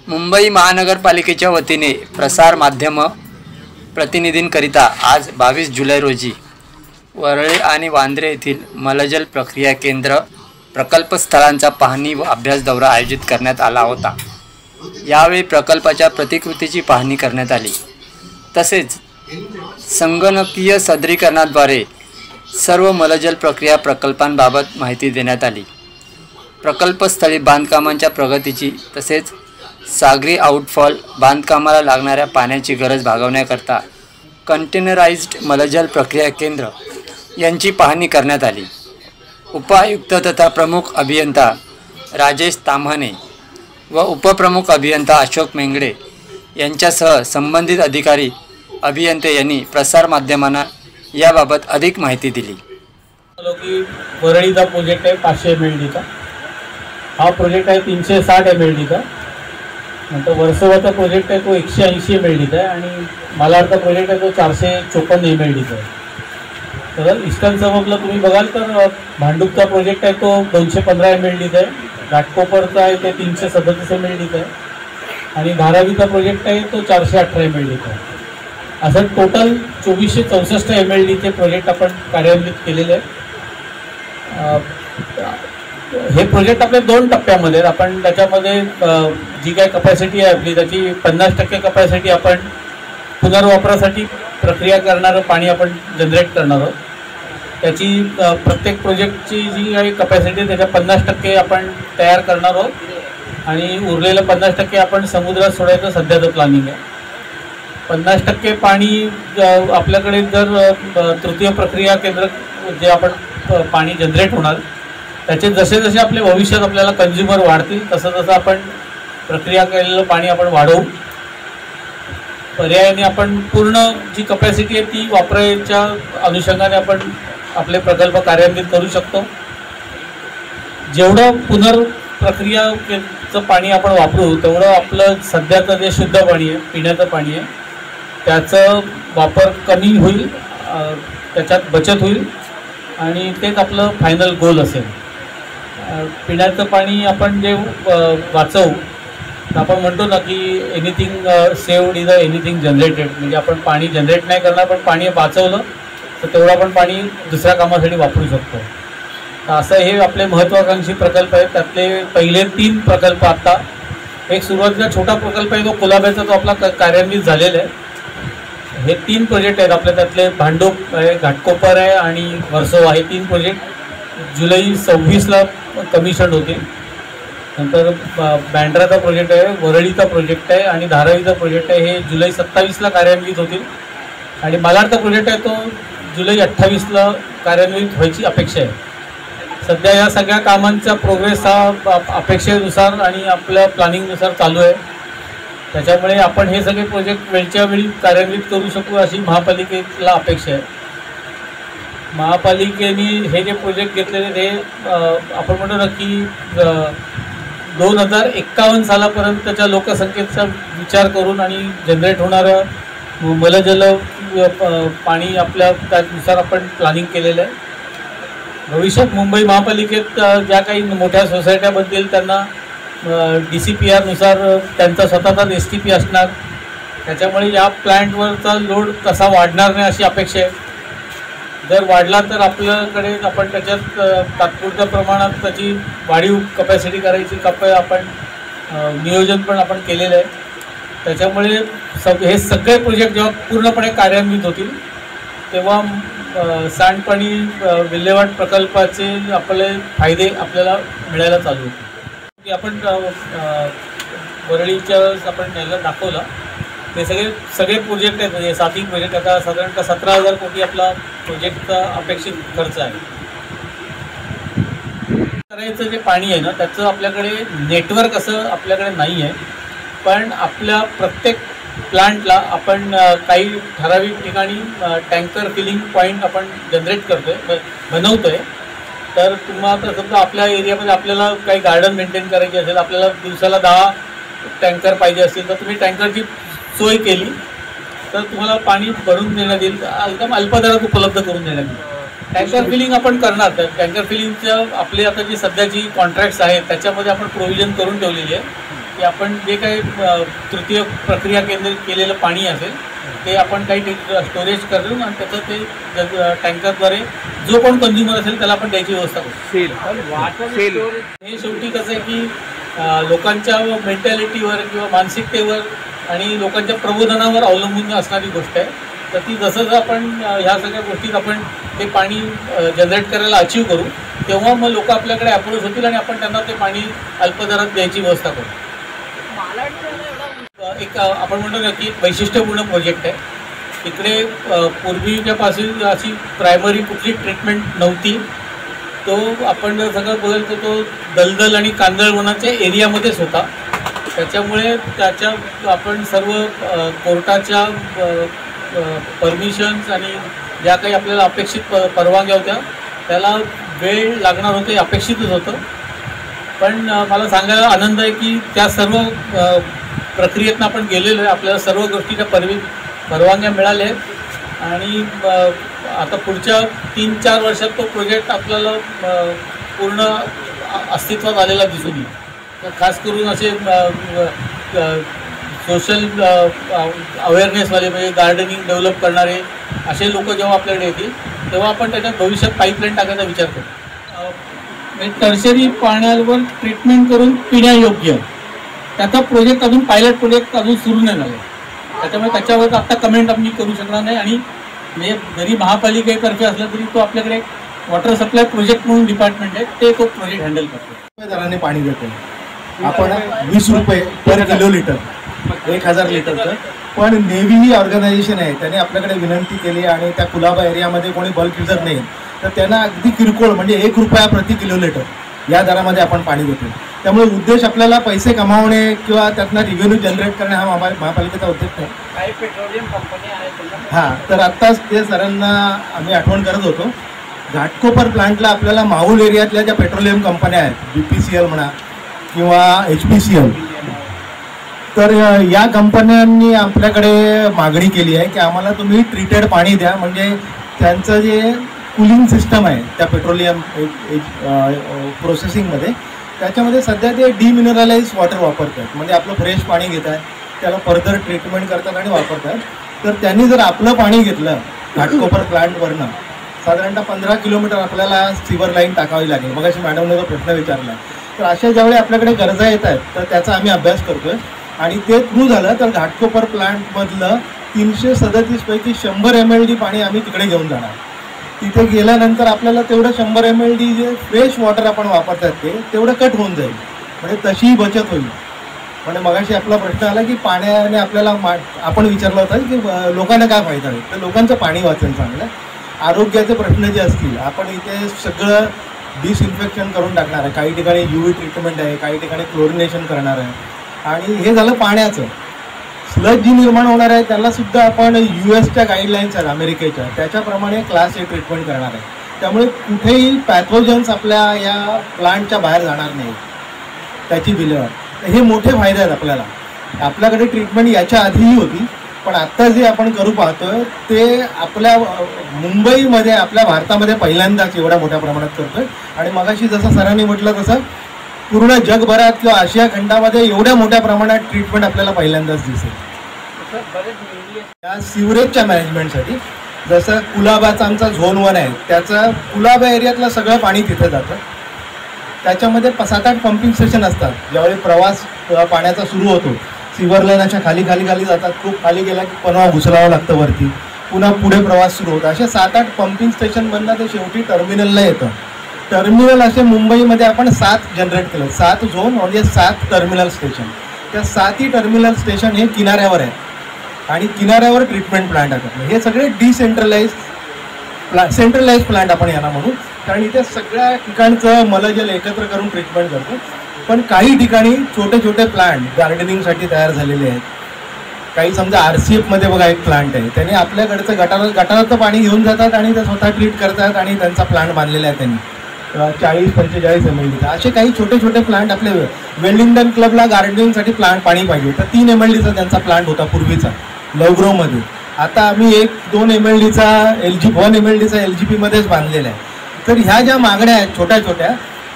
मुंबई महानगरपालिकेच्या वतीने प्रसार माध्यम प्रतिनिधींकरिता आज 22 जुलै रोजी वरळी आणि वांद्रे येथील मलजल प्रक्रिया केंद्र प्रकल्प स्थळांचा पाहणी व अभ्यास दौरा आयोजित करण्यात आला होता। यावेळी प्रकल्पाच्या प्रतिकृतीची पाहणी करण्यात आली। तसेच संगणकीय सादरीकरणाद्वारे सर्व मलजल प्रक्रिया प्रकल्पांबाबत माहिती देण्यात आली। प्रकल्पस्थळी बांधकामांच्या प्रगतीची तसेच सागरी आउटफॉल बांधकामाला लागणाऱ्या पाण्याची गरज भागवण्याकरता कंटेनराइज्ड मलजल प्रक्रिया केंद्र यांची पाहणी करण्यात आली। उपायुक्त तथा प्रमुख अभियंता राजेश ताम्हाणे व उपप्रमुख अभियंता अशोक मेंगडे यांच्यासह संबंधित अधिकारी अभियंते यांनी प्रसार माध्यमांना याबाबत अधिक माहिती दिली। वरळीचा प्रोजेक्ट आहे 500 mld का। हा प्रोजेक्ट आहे 360 mld का। नंतर वर्सोवाचा प्रोजेक्ट आहे तो 180 mld का आहे आणि मालाडचा प्रोजेक्ट आहे तो 454 mld का आहे। तर ईस्टर्न सबअबला तुम्ही बघाल तर भांडूपचा प्रोजेक्ट आहे तो 215 mld का आहे। घाटकोपरचा आहे ते 337 mld का आहे आणि धारावीचा प्रोजेक्ट आहे तो 418 mld का आहे। असं टोटल 2464 mld चे प्रोजेक्ट आपण कार्यान्वित केलेले आहे। हे प्रोजेक्ट आपले 2 टप्प्यामध्ये आहेत। आपण त्याच्यामध्ये जी काय कपॅसिटी आहे आपली त्याची 50% कपॅसिटी आपण पुनर्वापरासाठी प्रक्रिया करणारं पाणी आपण जनरेट करणार आहोत। त्याची प्रत्येक प्रोजेक्टची जी काही कपॅसिटी आहे त्याच्या 50% आपण तयार करणार आहोत आणि उरलेलं 50% आपण समुद्रात सोडायचं सध्याचं प्लॅनिंग आहे। 50% पाणी आपल्याकडे जर तृतीय प्रक्रिया केंद्र जे आपण पाणी जनरेट होणार त्याचे जसे जसे आपले भविष्यात आपल्याला कंझ्युमर वाढतील तसं तसं आपण प्रक्रिया केलेलं पाणी आपण वाढवू। पर्यायाने आपण पूर्ण जी कपॅसिटी आहे ती वापरायच्या अनुषंगाने आपण आपले प्रकल्प कार्यान्वित करू शकतो। जेवढं पुनर्प्रक्रियाचं पाणी आपण वापरू तेवढं आपलं सध्याचं जे शुद्ध पाणी आहे पिण्याचं पाणी आहे त्याचं वापर कमी होईल, त्याच्यात बचत होईल आणि तेच आपलं फायनल गोल असेल। पिण्याचं पाणी आपण जे वाचवू आपण म्हणतो ना की anything saved is anything generated, म्हणजे आपण पाणी जनरेट नाही करणार पण पाणी वाचवलं तर तेवढं आपण पाणी दुसऱ्या कामासाठी वापरू शकतो। तर असं हे आपले महत्त्वाकांक्षी प्रकल्प आहेत। त्यातले पहिले 3 प्रकल्प आता एक सुरुवातीचा छोटा प्रकल्प आहे तो कोलाब्याचा तो आपला कार्यान्वित झालेला आहे। हे 3 प्रोजेक्ट आहेत आपल्या त्यातले भांडूप आहे, घाटकोपर आहे आणि वर्सोवा हे 3 प्रोजेक्ट जुलै 26ला कमिशन होतील। नंतर बँड्राचा प्रोजेक्ट आहे, वरळीचा प्रोजेक्ट आहे आणि धारावीचा प्रोजेक्ट आहे हे जुलै 27ला कार्यान्वित होतील आणि मालाडचा प्रोजेक्ट आहे तो जुलै 28ला कार्यान्वित व्हायची अपेक्षा आहे। सध्या या सगळ्या कामांचा प्रोग्रेस हा अपेक्षेनुसार आणि आपल्या प्लॅनिंगनुसार चालू आहे। त्याच्यामुळे आपण हे सगळे प्रोजेक्ट वेळच्या वेळी कार्यान्वित करू शकू अशी महापालिकेला अपेक्षा आहे। महापालिकेने हे जे प्रोजेक्ट घेतलेले ते आपण म्हणतो ना की 2051 सालापर्यंतच्या लोकसंख्येचा विचार करून आणि जनरेट होणारं मलजल पाणी आपल्या त्यानुसार आपण प्लॅनिंग केलेलं आहे। भविष्यात मुंबई महापालिकेत ज्या काही मोठ्या सोसायट्या बनतील त्यांना DCPR नुसार त्यांचा स्वतःचा STP असणार, त्याच्यामुळे या प्लॅन्टवरचा लोड कसा वाढणार नाही अशी अपेक्षा आहे। जर वाढला तर आपल्याकडे आपण त्याच्यात तात्पुरत्या प्रमाणात त्याची वाढीव कपॅसिटी करायची आपण नियोजन पण आपण केलेलं आहे। त्याच्यामुळे हे सगळे प्रोजेक्ट जेव्हा पूर्णपणे कार्यान्वित होतील तेव्हा सांडपाणी विल्हेवाट प्रकल्पाचे आपले फायदे आपल्याला मिळायला चालू होतील। आपण वरळीच्या आपण याला दाखवलं ते सगळे प्रोजेक्ट आहेत, म्हणजे 7 प्रोजेक्ट आता साधारणतः 17,000 कोटी आपला प्रोजेक्टचा अपेक्षित खर्च आहे। करायचं जे पाणी आहे ना त्याचं आपल्याकडे नेटवर्क असं आपल्याकडे नाही आहे, पण आपल्या प्रत्येक प्लांटला आपण काही ठराविक ठिकाणी टँकर फिलिंग पॉईंट आपण जनरेट बनवतोय। तर तुम्हाला समजा आपल्या एरियामध्ये आपल्याला काही गार्डन मेंटेन करायची असेल, आपल्याला दिवसाला 10 टँकर पाहिजे असतील तर तुम्ही टँकरची सोय केली तर तुम्हाला पाणी भरून देण्यात येईल, एकदम अल्पदरात उपलब्ध करून देण्यात येईल। टँकर फिलिंग आपण करणार, तर टँकर फिलिंगच्या आपले आता जी सध्याची कॉन्ट्रॅक्ट्स आहेत त्याच्यामध्ये आपण प्रोव्हिजन करून ठेवलेली आहे की आपण जे काही तृतीय प्रक्रिया केंद्र केलेलं पाणी असेल ते आपण काही स्टोरेज करून आणि त्याचं ते टँकरद्वारे जो कोण कंझ्युमर असेल त्याला आपण द्यायची व्यवस्था करू. हे शेवटी कसं आहे की लोकांच्या मेंटॅलिटीवर किंवा मानसिकतेवर आणि लोकांच्या प्रबोधनावर अवलंबून असणारी गोष्ट आहे. तर ती जसं आपण ह्या सगळ्या गोष्टीत आपण ते पाणी जनरेट करायला अचीव करू तेव्हा मग लोक आपल्याकडे अप्रोच होतील आणि आपण त्यांना ते पाणी अल्पदरात द्यायची व्यवस्था करू. एक आपण म्हणतो ना की वैशिष्ट्यपूर्ण प्रोजेक्ट आहे. इकडे पूर्वीच्यापासून अशी प्रायमरी कुठली ट्रीटमेंट नव्हती. तो आपण जर सगळं बघायला तो दलदल आणि कांदळवनाच्या एरियामध्येच होता. त्याच्यामुळे त्याच्या आपण सर्व कोर्टाच्या परमिशन्स आणि ज्या काही आपल्याला अपेक्षित परवानग्या होत्या त्याला वेळ लागणार होते, अपेक्षितच होतं. पण मला सांगायला आनंद आहे की त्या सर्व प्रक्रियेतनं आपण गेलेलो आहे. आपल्याला सर्व गोष्टीच्या परवानग्या मिळाल्या आहेत आणि आता पुढच्या 3-4 वर्षात तो प्रोजेक्ट आपल्याला पूर्ण अस्तित्वात आलेला दिसून येईल. तर खास करून असे सोशल अवेअरनेसवाले म्हणजे गार्डनिंग डेव्हलप करणारे असे लोक जेव्हा आपल्याकडे येतील तेव्हा आपण त्याच्यात भविष्यात पाईपलाईन टाकायचा विचार करू. टर्शरी पाण्यावर ट्रीटमेंट करून पिण्यायोग्य त्याचा प्रोजेक्ट अजून पायलट प्रोजेक्ट अजून सुरू नाही झाला. त्याच्यामुळे त्याच्यावर आत्ता कमेंट आम्ही करू शकणार नाही. आणि म्हणजे जरी महापालिकेतर्फे असला तरी तो आपल्याकडे वॉटर सप्लाय प्रोजेक्ट म्हणून डिपार्टमेंट आहे ते तो प्रोजेक्ट हँडल करतो. दराने पाणी देतो आपण 20 रुपये पर किलो लिटर 1000 लिटरचं. पण नेव्ही ही ऑर्गनायझेशन आहे त्याने आपल्याकडे विनंती केली आणि त्या कुलाबा एरियामध्ये कोणी बल्क युजर नाही तर त्यांना अगदी किरकोळ म्हणजे 1 रुपया प्रति किलो लिटर या दरामध्ये आपण पाणी देतो. त्यामुळे उद्देश आपल्याला पैसे कमावणे किंवा त्यातनं रिव्हेन्यू जनरेट करणे हा महापालिकेचा उद्देश नाही. काही पेट्रोलियम कंपनी आहेत हां, तर आत्ताच ते सरांना आम्ही आठवण करत होतो. घाटकोपर प्लांटला आपल्याला माहूल एरियातल्या ज्या पेट्रोलियम कंपन्या आहेत BPCL म्हणा किंवा HPCL तर या कंपन्यांनी आपल्याकडे मागणी केली आहे की आम्हाला तुम्ही ट्रीटेड पाणी द्या. म्हणजे त्यांचं जे कूलिंग सिस्टम आहे त्या पेट्रोलियम प्रोसेसिंगमध्ये त्याच्यामध्ये सध्या ते डिमिनरलाइज वॉटर वापरतात. म्हणजे आपलं फ्रेश पाणी घेतात त्याला फर्दर ट्रीटमेंट करतात आणि वापरतात. तर त्यांनी जर आपलं पाणी घेतलं घाटकोपर प्लांटवरनं साधारणतः 15 किलोमीटर आपल्याला सिवर लाईन टाकावी लागेल. मग अशी मॅडमने जो प्रश्न विचारला तर अशा ज्यावेळी आपल्याकडे गरजा येत आहेत तर त्याचा आम्ही अभ्यास करतो आहे. आणि ते थ्रू झालं तर घाटकोपर प्लांटमधलं 337 पैकी 100 mld पाणी आम्ही तिकडे घेऊन जाणार. तिथे गेल्यानंतर आपल्याला तेवढं 100 mld जे फ्रेश वॉटर आपण वापरतात तेवढं कट होऊन जाईल. म्हणजे तशीही बचत होईल. म्हणजे मगाशी आपला प्रश्न आला की पाण्याने आपल्याला आपण विचारलं होतं की लोकांना काय फायदा होईल. तर लोकांचं पाणी वाचेल चांगलं. आरोग्याचे प्रश्न जे असतील आपण इथे सगळं डिसइन्फेक्शन करून टाकणार आहे. काही ठिकाणी UV ट्रीटमेंट आहे, काही ठिकाणी क्लोरिनेशन करणार आहे. आणि हे झालं पाण्याचं. स्लज जी निर्माण होणार आहे त्यालासुद्धा आपण US गाईडलाईन्स आहेत अमेरिकेच्या त्याच्याप्रमाणे क्लास A ट्रीटमेंट करणार आहे. त्यामुळे कुठेही पॅथोजन्स आपल्या या प्लांटच्या बाहेर जाणार नाही त्याची विल्हेवाट. तर हे मोठे फायदे आहेत आपल्याला. आपल्याकडे ट्रीटमेंट याच्या आधीही होती पण आत्ता जे आपण करू पाहतोय ते आपल्या मुंबईमध्ये आपल्या भारतामध्ये पहिल्यांदाच एवढ्या मोठ्या प्रमाणात करतोय. आणि मगाशी जसं सरांनी म्हटलं तसं पूर्ण जगभरात किंवा आशिया खंडामध्ये एवढ्या मोठ्या प्रमाणात ट्रीटमेंट आपल्याला पहिल्यांदाच दिसेल. या सिवरेजच्या मॅनेजमेंटसाठी जसं कुलाबाचा आमचा झोन 1 आहे त्याचं कुलाबा एरियातलं सगळं पाणी तिथे जातं. त्याच्यामध्ये 7-8 पंपिंग स्टेशन असतात. ज्यावेळी प्रवास पाण्याचा सुरू होतो सिवर लाईन अशा खाली जातात. खूप खाली गेला की पुन्हा घुसलावं लागतं वरती. पुन्हा पुढे प्रवास सुरू होतो. असे 7-8 पंपिंग स्टेशनमधनं ते शेवटी टर्मिनलला येतं. टर्मिनल असे मुंबईमध्ये आपण 7 जनरेट केलं. 7 झोन म्हणजे 7 टर्मिनल स्टेशन. त्या 7ही टर्मिनल स्टेशन हे किनाऱ्यावर आहेत आणि किनाऱ्यावर ट्रीटमेंट प्लांट आहेत. हे सगळे सेंट्रलाइज प्लांट आपण यांना म्हणू. कारण इथे सगळ्या ठिकाणचं मलजल एकत्र करून ट्रीटमेंट करतो. पण काही ठिकाणी छोटे छोटे प्लांट गार्डनिंगसाठी तयार झालेले आहेत. काही समजा RCFमध्ये बघा एक प्लांट आहे त्याने आपल्याकडचं गटाराचं पाणी घेऊन जातात आणि ते स्वतः ट्रीट करतात आणि त्यांचा प्लांट बांधलेला आहे त्यांनी 40-45 ml. असे काही छोटे छोटे प्लांट आपले वेलिंग्टन क्लबला गार्डनिंगसाठी पाणी पाहिजे तर 3 ml त्यांचा प्लांट होता पूर्वीचा लवग्रोमध्ये. आता आम्ही 1-2 ml 1 ml LGP मध्येच बांधलेला आहे. तर ह्या ज्या मागण्या आहेत छोट्या छोट्या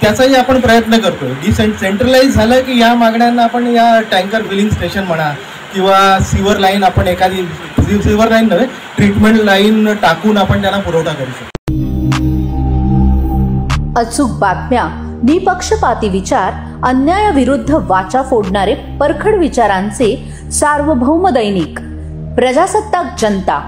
त्याचाही आपण प्रयत्न करतोय. सेंट्रलाइज झालं की या मागण्यांना आपण या टँकर फिलिंग स्टेशन म्हणा किंवा सिवर लाईन, आपण एखादी सिवर लाईन नव्हे, ट्रीटमेंट लाईन टाकून आपण त्यांना पुरवठा करू शकतो. अचूक बातम्या, निपक्षपाती विचार, अन्यायाविरुद्ध वाचा फोडणारे परखड विचारांचे सार्वभौम दैनिक प्रजासत्ताक जनता.